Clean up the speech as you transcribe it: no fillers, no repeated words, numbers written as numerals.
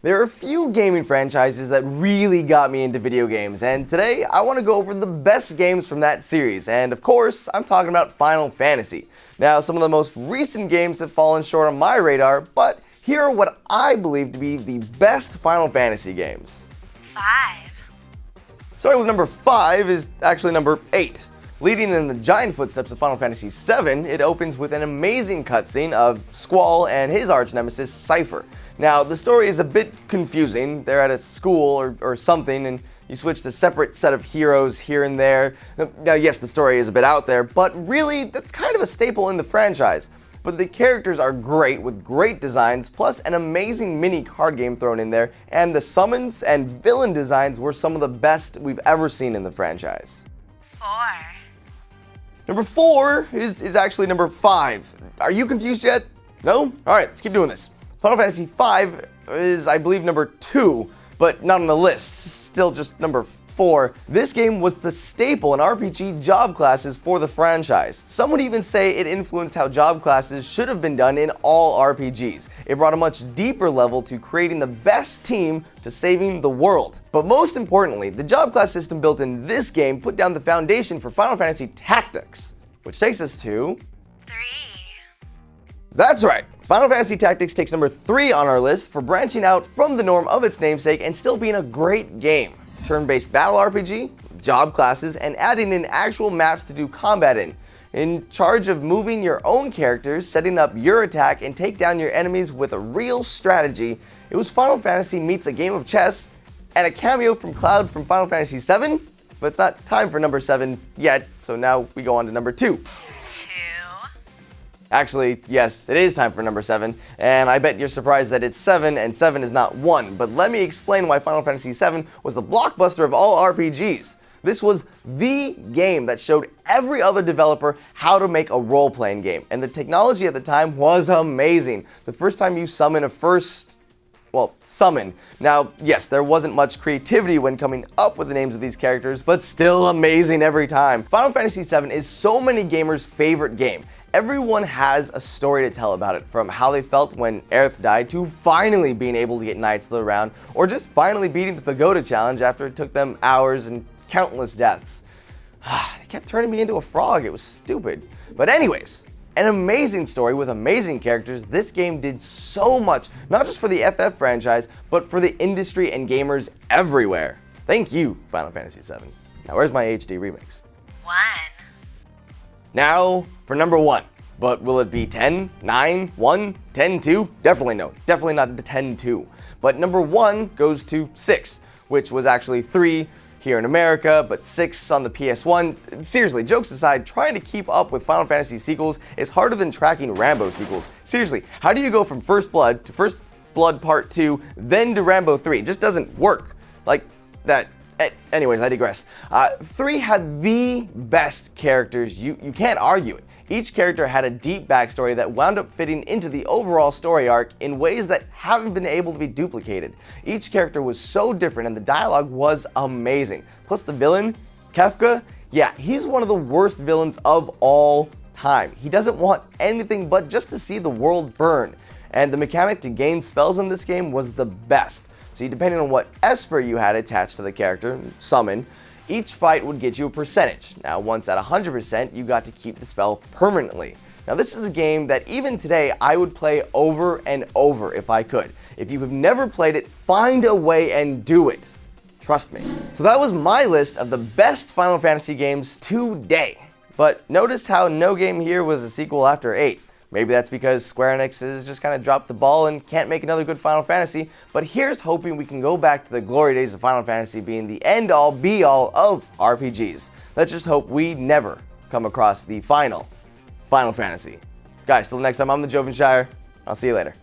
There are a few gaming franchises that really got me into video games, and today I want to go over the best games from that series, and of course, I'm talking about Final Fantasy. Now, some of the most recent games have fallen short on my radar, but here are what I believe to be the best Final Fantasy games. 5. Starting with number 5 is actually number 8. Leading in the giant footsteps of Final Fantasy VII, it opens with an amazing cutscene of Squall and his arch-nemesis, Cypher. Now, the story is a bit confusing. They're at a school or something, and you switch to a separate set of heroes here and there. Now, yes, the story is a bit out there, but really, that's kind of a staple in the franchise. But the characters are great, with great designs, plus an amazing mini card game thrown in there, and the summons and villain designs were some of the best we've ever seen in the franchise. 4. Number 4 is actually number 5. Are you confused yet? No? Alright, let's keep doing this. Final Fantasy V is, I believe, number 2, but not on the list. Still just number 4. This game was the staple in RPG job classes for the franchise. Some would even say it influenced how job classes should have been done in all RPGs. It brought a much deeper level to creating the best team to saving the world. But most importantly, the job class system built in this game put down the foundation for Final Fantasy Tactics, which takes us to 3. That's right! Final Fantasy Tactics takes number 3 on our list for branching out from the norm of its namesake and still being a great game. Turn-based battle RPG, job classes, and adding in actual maps to do combat in charge of moving your own characters, setting up your attack, and take down your enemies with a real strategy. It was Final Fantasy meets a game of chess, and a cameo from Cloud from Final Fantasy VII, but it's not time for number 7 yet, so now we go on to number 2. 2. Actually, yes, it is time for number 7, and I bet you're surprised that it's 7 and 7 is not 1, but let me explain why Final Fantasy VII was the blockbuster of all RPGs. This was the game that showed every other developer how to make a role-playing game, and the technology at the time was amazing. The first time you summon summon. Now, yes, there wasn't much creativity when coming up with the names of these characters, but still amazing every time. Final Fantasy VII is so many gamers' favorite game. Everyone has a story to tell about it, from how they felt when Aerith died to finally being able to get Knights of the Round, or just finally beating the Pagoda Challenge after it took them hours and countless deaths. They kept turning me into a frog, it was stupid. But anyways, an amazing story with amazing characters. This game did so much, not just for the FF franchise, but for the industry and gamers everywhere. Thank you, Final Fantasy VII. Now where's my HD remix? 1. Now for number 1. But will it be 10, 9, 1, 10, 2? Definitely no. Definitely not the 10, 2. But number 1 goes to 6, which was actually 3 here in America, but 6 on the PS1. Seriously, jokes aside, trying to keep up with Final Fantasy sequels is harder than tracking Rambo sequels. Seriously, how do you go from First Blood to First Blood Part 2, then to Rambo 3? It just doesn't work. Like that. Anyways, I digress. 3 had the best characters. You can't argue it. Each character had a deep backstory that wound up fitting into the overall story arc in ways that haven't been able to be duplicated. Each character was so different and the dialogue was amazing. Plus the villain, Kefka, yeah, he's one of the worst villains of all time. He doesn't want anything but just to see the world burn. And the mechanic to gain spells in this game was the best. See, depending on what Esper you had attached to the character, summon, each fight would get you a percentage. Now, once at 100%, you got to keep the spell permanently. Now, this is a game that even today, I would play over and over if I could. If you have never played it, find a way and do it. Trust me. So that was my list of the best Final Fantasy games today. But notice how no game here was a sequel after 8. Maybe that's because Square Enix has just kind of dropped the ball and can't make another good Final Fantasy, but here's hoping we can go back to the glory days of Final Fantasy being the end-all, be-all of RPGs. Let's just hope we never come across the final Final Fantasy. Guys, till next time, I'm the Jovenshire. I'll see you later.